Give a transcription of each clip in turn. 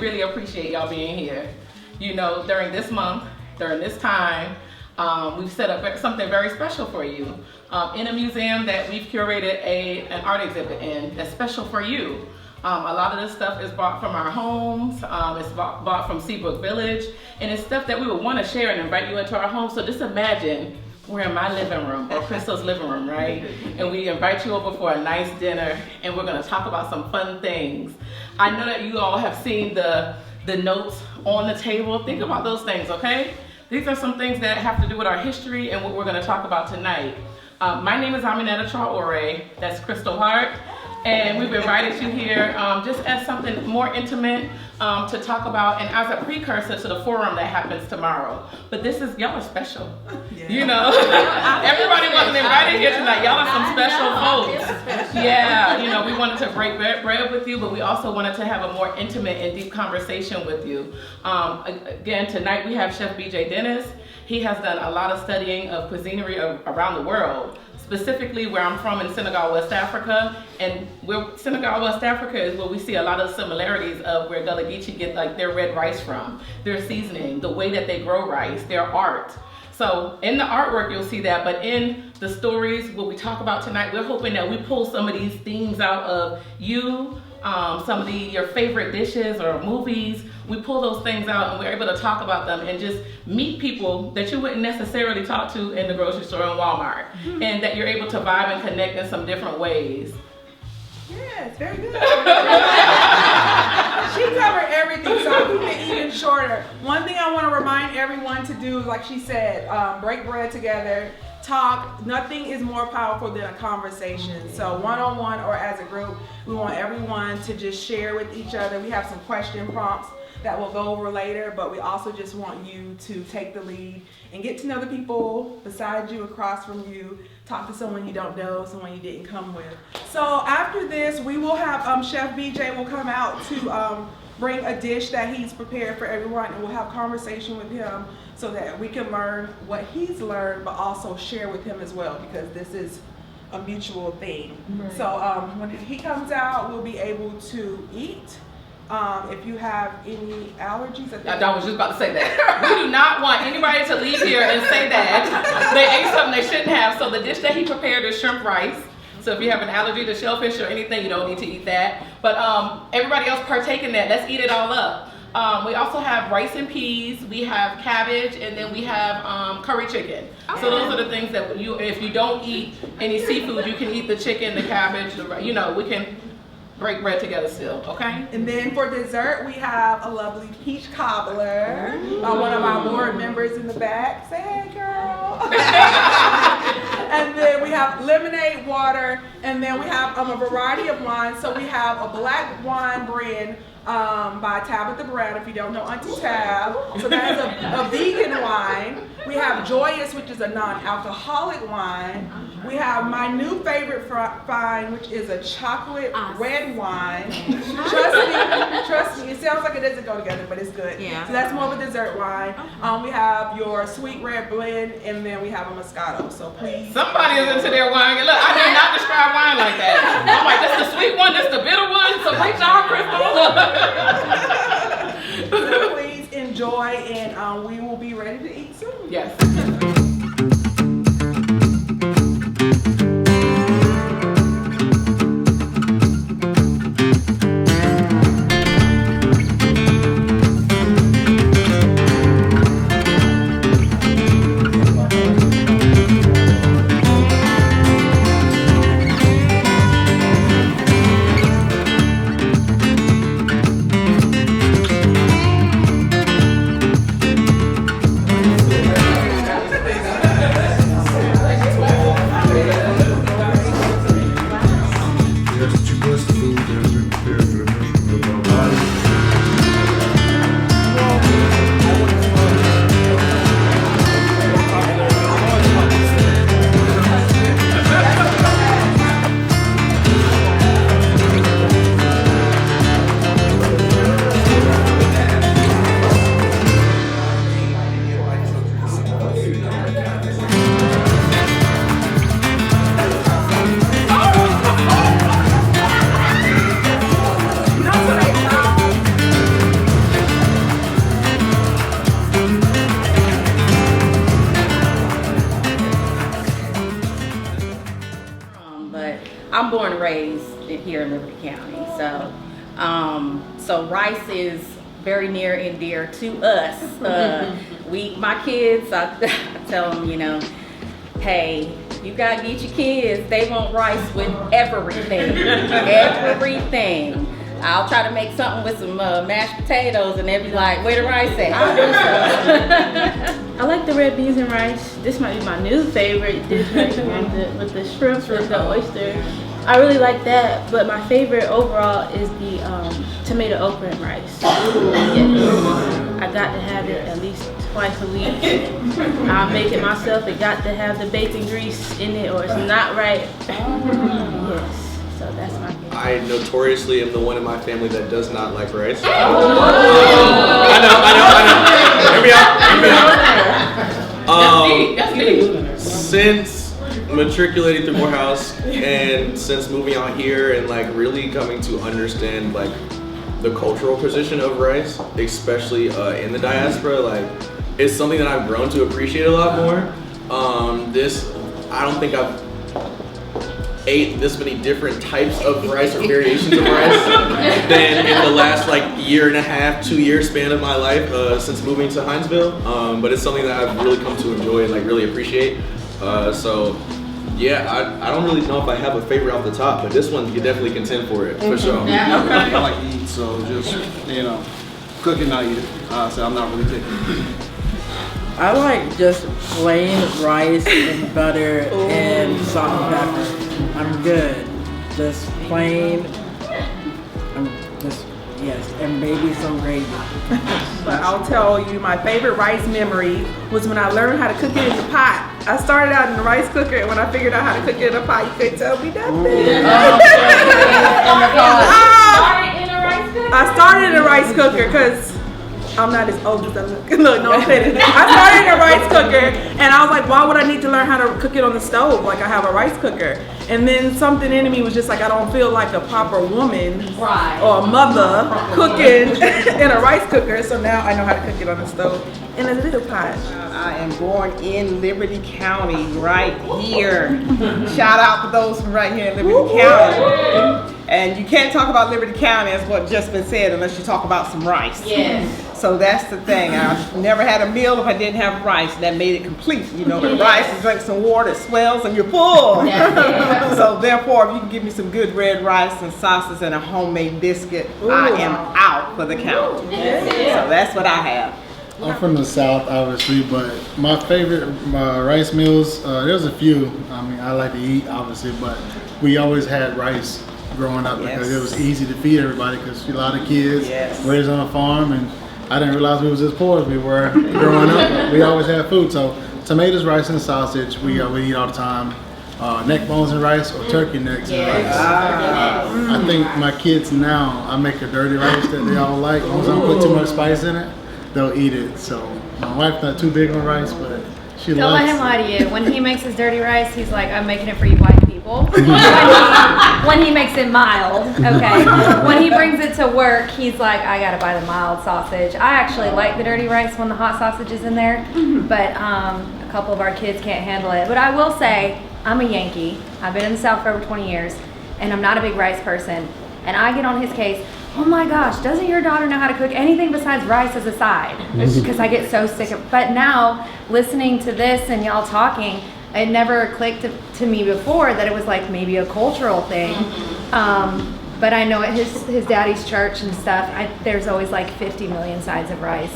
really appreciate y'all being here. You know, during this month, during this time, we've set up something very special for you in a museum that we've curated an art exhibit in that's special for you. A lot of this stuff is bought from our homes, it's bought from Seabrook Village, and it's stuff that we would want to share and invite you into our home. So just imagine we're in my living room or Crystal's living room, right? And we invite you over for a nice dinner, and we're going to talk about some fun things. I know that you all have seen the notes on the table. Think about those things, okay? These are some things that have to do with our history and what we're going to talk about tonight. My name is Aminetta Traore. That's Crystal Hart. And we've invited you here just as something more intimate to talk about and as a precursor to the forum that happens tomorrow. But this is, y'all are special. Yeah. You know, everybody wasn't invited here tonight. Y'all are some special folks. Yeah, you know, we wanted to break bread with you, but we also wanted to have a more intimate and deep conversation with you. Again, tonight we have Chef BJ Dennis. He has done a lot of studying of cuisinery around the world. Specifically where I'm from in Senegal, West Africa, and Senegal, West Africa is where we see a lot of similarities of where Gullah Geechee get like their red rice from, their seasoning, the way that they grow rice, their art. So in the artwork you'll see that, but in the stories, what we talk about tonight, we're hoping that we pull some of these themes out of you, some of your favorite dishes or movies. We pull those things out and we're able to talk about them and just meet people that you wouldn't necessarily talk to in the grocery store and Walmart, and that you're able to vibe and connect in some different ways. Yes, very good. She covered everything, so I'll keep it even shorter. One thing I want to remind everyone to do is, like she said, break bread together, talk. Nothing is more powerful than a conversation. So one-on-one or as a group, we want everyone to just share with each other. We have some question prompts that we'll go over later, but we also just want you to take the lead and get to know the people beside you, across from you, talk to someone you don't know, someone you didn't come with. So after this, we will have Chef BJ will come out to bring a dish that he's prepared for everyone, and we'll have conversation with him so that we can learn what he's learned, but also share with him as well, because this is a mutual thing. Right. So when he comes out, we'll be able to eat. If you have any allergies, I was just about to say that. We do not want anybody to leave here and say that they ate something they shouldn't have. So the dish that he prepared is shrimp rice. So if you have an allergy to shellfish or anything, you don't need to eat that. But everybody else partake in that. Let's eat it all up. We also have rice and peas, we have cabbage, and then we have curry chicken. Okay. So those are the things that if you don't eat any seafood, you can eat the chicken, the cabbage, you know, we can break bread together still, okay? And then for dessert, we have a lovely peach cobbler by one of our board members in the back. Say hey, girl. And then we have lemonade, water, and then we have a variety of wines. So we have a black wine brand by Tabitha Brown, if you don't know Auntie Tab. So that is a vegan wine. We have Joyous, which is a non-alcoholic wine. We have my new favorite wine, which is a chocolate red wine. Trust me, it sounds like it doesn't go together, but it's good. Yeah. So that's more of a dessert wine. We have your sweet red blend, and then we have a Moscato. So please. Somebody is into their wine. Look, I did not describe wine like that. I'm like, this is the sweet one, this is the bitter one. So reach out, Crystal. So please enjoy, and we will be ready to eat soon. Yes. raised here in Liberty County. So rice is very near and dear to us. My kids, I tell them, hey, you gotta get your kids. They want rice with everything, everything. I'll try to make something with some mashed potatoes, and they'll be like, "Where the rice at?" I like the red beans and rice. This might be my new favorite dish right here with the shrimp and the oyster. I really like that, but my favorite overall is the tomato okra and rice. Yes. I got to have it at least twice a week. I'll make it myself. It got to have the bacon grease in it, or it's not right. Yes. So that's my favorite. I notoriously am the one in my family that does not like rice. I know. Hear me out. Since matriculating through Morehouse and since moving out here and like really coming to understand like the cultural position of rice, especially in the diaspora, like it's something that I've grown to appreciate a lot more. I don't think I've ate this many different types of rice or variations of rice than in the last like year and a half, 2 year span of my life since moving to Hinesville. But it's something that I've really come to enjoy and like really appreciate. So yeah, I don't really know if I have a favorite off the top, but this one could definitely contend for it, for sure. I like to eat, so just, cook and not eat it. So I'm not really picky. I like just plain rice and butter and salt and pepper. I'm good. Just plain. And maybe some gravy. But I'll tell you, my favorite rice memory was when I learned how to cook it in the pot. I started out in the rice cooker, and when I figured out how to cook it in a pot, you couldn't tell me nothing. I started in a rice cooker because I'm not as old as I look. Look, no, I'm kidding. I started in a rice cooker, and I was like, why would I need to learn how to cook it on the stove? Like, I have a rice cooker. And then something in me was just like, I don't feel like a proper woman or a mother cooking in a rice cooker. So now I know how to cook it on the stove in a little pot. I am born in Liberty County, right here. Shout out to those from right here in Liberty County. And you can't talk about Liberty County as what just been said unless you talk about some rice. Yes. So that's the thing. I've never had a meal if I didn't have rice. That made it complete. The rice, you drink some water, it swells, and you're full. So therefore, if you can give me some good red rice and sauces and a homemade biscuit, I am out for the count. So that's what I have. I'm from the South, obviously, but my favorite rice meals, there's a few. I mean, I like to eat, obviously, but we always had rice growing up because it was easy to feed everybody because a lot of kids raised on a farm, and I didn't realize we was as poor as we were growing up. We always had food. So tomatoes, rice, and sausage, we eat all the time. Neck bones and rice or turkey necks and rice. I think my kids now, I make a dirty rice that they all like. As long as I don't put too much spice in it, they'll eat it. So my wife's not too big on rice, but she Don't likes let him it. lie to you. When he makes his dirty rice, he's like, I'm making it for you white people. When he makes it mild, okay? When he brings it to work, he's like, I gotta buy the mild sausage. I actually like the dirty rice when the hot sausage is in there, but a couple of our kids can't handle it. But I will say, I'm a Yankee. I've been in the South for over 20 years, and I'm not a big rice person. And I get on his case, oh my gosh, doesn't your daughter know how to cook anything besides rice as a side? Because I get so sick of it. But now, listening to this and y'all talking, it never clicked to me before that it was like maybe a cultural thing. But I know at his daddy's church and stuff, there's always like 50 million sides of rice.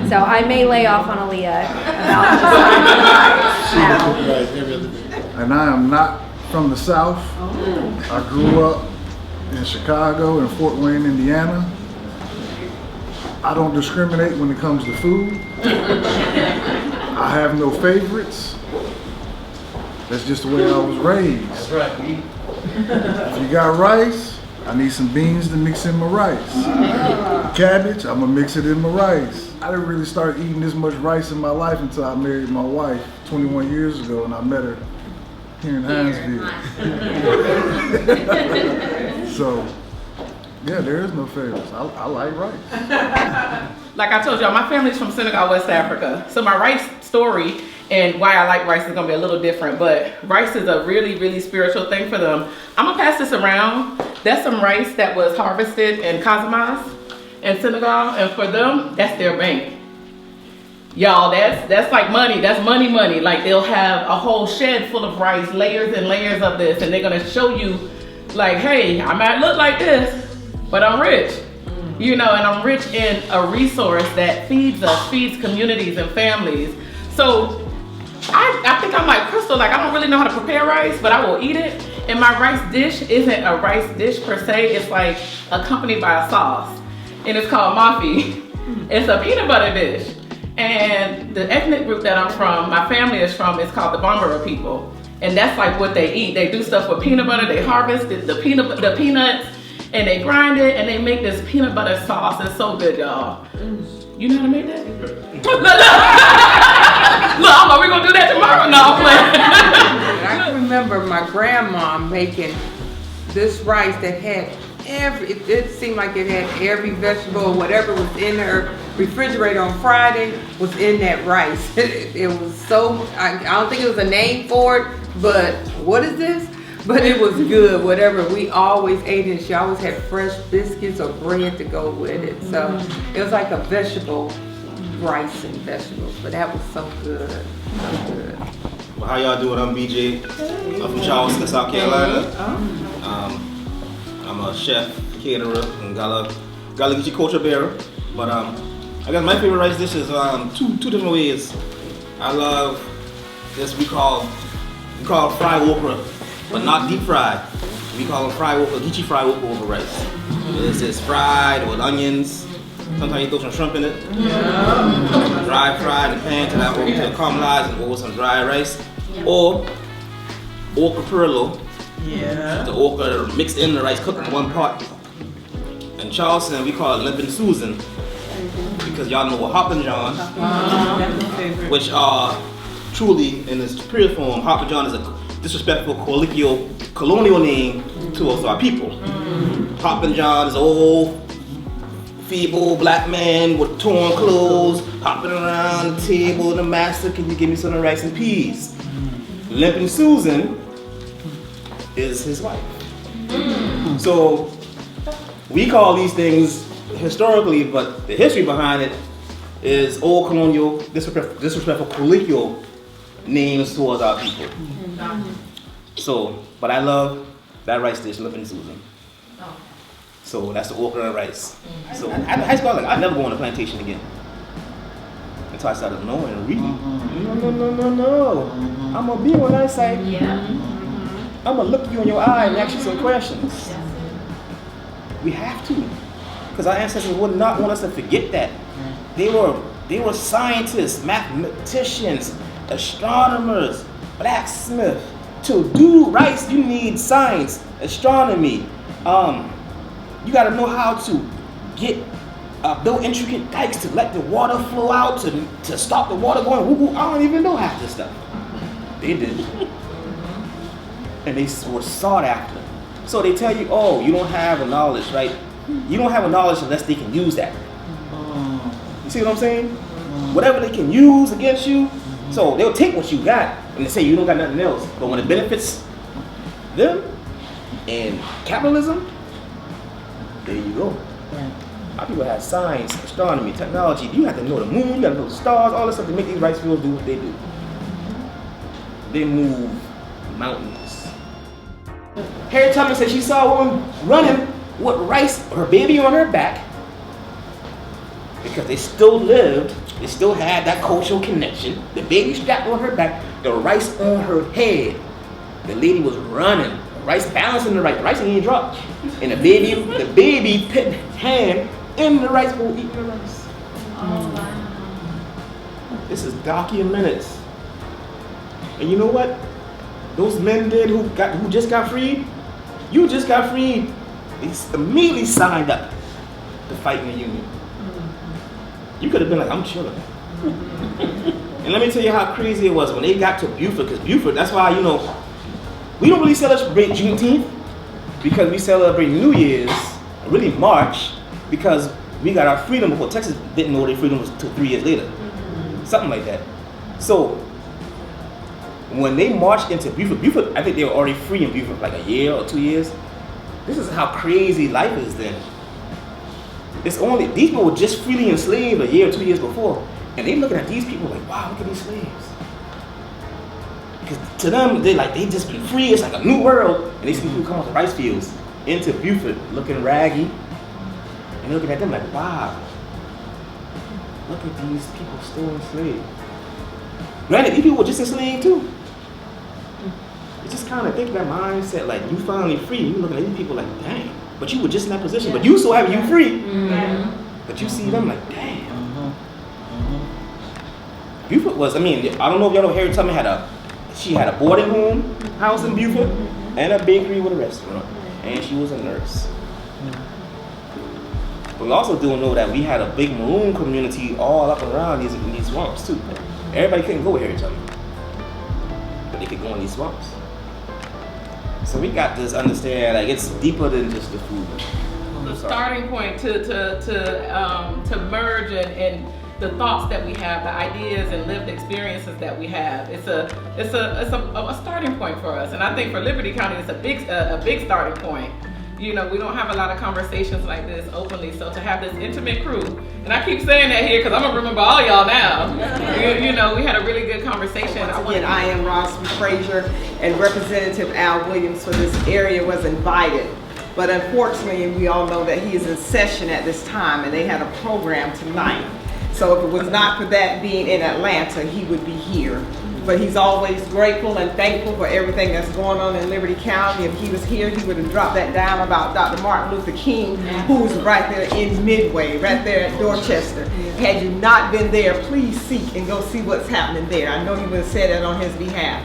So I may lay off on Aaliyah about the sides of rice now. And I am not from the South. I grew up in Chicago and Fort Wayne, Indiana. I don't discriminate when it comes to food. I have no favorites. That's just the way I was raised. That's right. If you got rice, I need some beans to mix in my rice. Cabbage, I'm gonna mix it in my rice. I didn't really start eating this much rice in my life until I married my wife 21 years ago, and I met her here in Hinesville. So, yeah, there is no favorites. I like rice. Like I told y'all, my family's from Senegal, West Africa. So my rice story And why I like rice is gonna be a little different, but rice is a really, really spiritual thing for them. I'm gonna pass this around. That's some rice that was harvested in Casamance in Senegal, and for them, that's their bank. Y'all, that's like money. That's money. Like they'll have a whole shed full of rice, layers and layers of this, and they're gonna show you, like, hey, I might look like this, but I'm rich. You know, and I'm rich in a resource that feeds us, feeds communities and families. So I think I'm like Crystal, like I don't really know how to prepare rice, but I will eat it. And my rice dish isn't a rice dish per se, it's like accompanied by a sauce. And it's called mafi. It's a peanut butter dish. And the ethnic group that I'm from, my family is from, it's called the Bambara people. And that's like what they eat. They do stuff with peanut butter, they harvest the peanuts, and they grind it, and they make this peanut butter sauce. It's so good, y'all. You know how to make that? Look, are we gonna do that tomorrow? No, I'm playing. I can remember my grandma making this rice that had it seemed like it had every vegetable, whatever was in her refrigerator on Friday was in that rice. It was so, I don't think it was a name for it, but what is this? But it was good, whatever. We always ate it. She always had fresh biscuits or bread to go with it. So it was like a vegetable, rice and vegetables, but that was so good, so good. Well, how y'all doing? I'm BJ. I'm from Charleston, South Carolina. I'm a chef, caterer, and Galagichi culture bearer. But I guess my favorite rice dish is two different ways. I love this we call fried okra, but not deep fried. We call them fried okra, gichi fried okra over rice. This is fried with onions. Sometimes you throw some shrimp in it. Dry fried in the pan till that over to caramelize and over some dry rice. Or okra perlo. The okra mixed in the rice, cooked in one pot. In Charleston, we call it limping Susan because y'all know what Hoppin' John, which are truly in its pure form. Hoppin' John is a disrespectful colonial name towards our people. Hoppin' John is an old, feeble black man with torn clothes, hopping around the table. The master, can you give me some of the rice and peas? Limping Susan is his wife. So we call these things historically, but the history behind it is old colonial, disrespectful colloquial names towards our people. So, but I love that rice dish, Limping Susan. So that's the okra and rice. So in high school, I'd never go on a plantation again. Until I started knowing and reading. No. I'm gonna be on that side. I'm gonna look you in your eye and ask you some questions. We have to, because our ancestors would not want us to forget that. They were scientists, mathematicians, astronomers, blacksmiths. To do rice, you need science, astronomy. You got to know how to build intricate dikes to let the water flow out, to stop the water going woo-woo. I don't even know half this stuff. They did. And they were sought after. So they tell you, oh, you don't have a knowledge, right? You don't have a knowledge unless they can use that. You see what I'm saying? Whatever they can use against you, so they'll take what you got and they say you don't got nothing else. But when it benefits them and capitalism, there you go. Our people have science, astronomy, technology. You have to know the moon, you got to know the stars, all this stuff to make these rice fields do what they do. They move mountains. Harriet Tubman said she saw a woman running with rice, her baby on her back, because they still lived, they still had that cultural connection. The baby strapped on her back, the rice on her head. The lady was running, rice balancing the rice didn't even drop. And the baby put his hand in the rice bowl eating the rice. Oh, wow. This is documented. And you know what? Those men did who just got freed, you just got freed. They immediately signed up to fight in the union. You could have been like, I'm chilling. And let me tell you how crazy it was when they got to Beaufort, because Beaufort, that's why, we don't really celebrate Juneteenth, because we celebrate New Year's, really March, because we got our freedom before Texas didn't know their freedom was until 3 years later. Something like that. So when they marched into Buford, I think they were already free in Buford like a year or 2 years. This is how crazy life is then. It's only, these people were just freely enslaved a year or 2 years before. And they looking at these people like, wow, look at these slaves. Because to them, they just been free, it's like a new world. And they see people come off the rice fields into Buford looking raggy. And they're looking at them like, wow, look at these people still enslaved. Granted, these people were just enslaved too. It's just kind of think that mindset, like you finally free, you looking at these people like, dang, but you were just in that position, but you so happy you free. But you see them like, damn. Buford was, I don't know if y'all know, Harriet Tubman she had a boarding house in Buford and a bakery with a restaurant, and she was a nurse. But we also do know that we had a big maroon community all up around these swamps too. Everybody couldn't go with Harriet Tubman, but they could go in these swamps. So we got this understand, like it's deeper than just the food. The starting point to merge and the thoughts that we have, the ideas and lived experiences that we have. It's a starting point for us, and I think for Liberty County, it's a big starting point. You know, we don't have a lot of conversations like this openly, so to have this intimate crew, and I keep saying that here because I'm gonna remember all y'all now. You know, we had a really good conversation. Again, I am Ross Frazier, and Representative Al Williams for this area was invited. But unfortunately, we all know that he is in session at this time, and they had a program tonight. So if it was not for that being in Atlanta, he would be here. But he's always grateful and thankful for everything that's going on in Liberty County. If he was here, he would have dropped that down about Dr. Martin Luther King, who's right there in Midway, right there at Dorchester. Had you not been there, please seek and go see what's happening there. I know he would have said that on his behalf.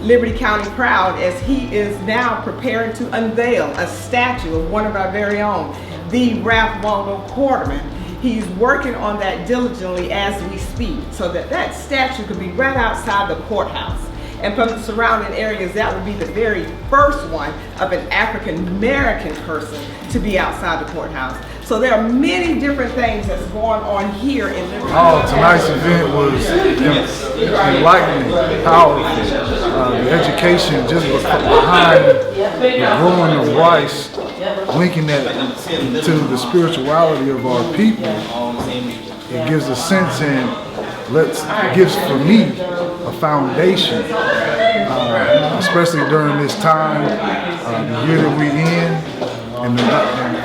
Liberty County proud as he is now preparing to unveil a statue of one of our very own, the Ralph Waldo Quarterman. He's working on that diligently as we speak so that statue could be right outside the courthouse. And from the surrounding areas, that would be the very first one of an African American person to be outside the courthouse. So there are many different things that's going on here in Liberty. Tonight's event was enlightening, powerful. The education just behind the growing of rice, linking that to the spirituality of our people. It gives a sense and gives for me a foundation, especially during this time, the year that we're in, and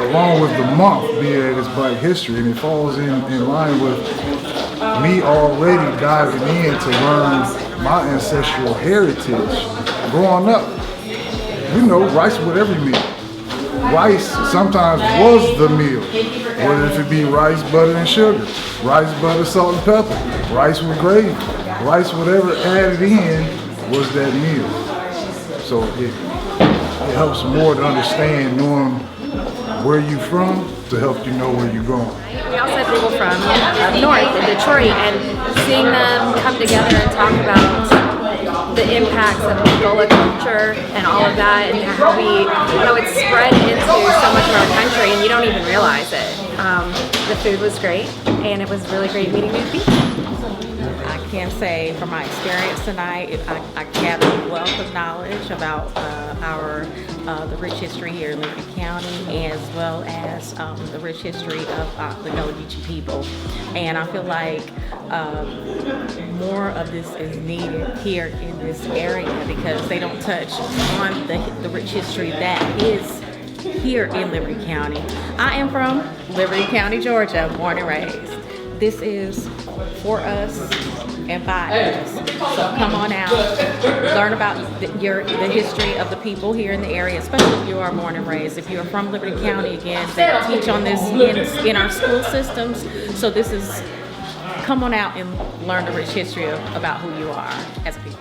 along with the month being that it's Black History, and it falls in line with me already diving in to learn my ancestral heritage. Growing up, you know, rice with every meal. Rice sometimes was the meal, whether it be rice, butter, and sugar, rice, butter, salt, and pepper, rice with gravy, rice, whatever added in was that meal. So it helps more to understand knowing where you're from to help you know where you're going. We also have people from north in Detroit, and seeing them come together and talk about the impacts of Angola culture and all of that, and how it's spread into so much of our country, and you don't even realize it. The food was great, and it was really great meeting new people. I can say from my experience tonight, I gathered a wealth of knowledge about the rich history here in Liberty County, as well as the rich history of the Gullah Geechee people. And I feel like more of this is needed here in this area because they don't touch on the rich history that is here in Liberty County. I am from Liberty County, Georgia, born and raised. This is for us and by us. So come on out, learn about the history of the people here in the area, especially if you are born and raised. If you are from Liberty County, again, they teach on this in our school systems. So this is, come on out and learn the rich history about who you are as a people.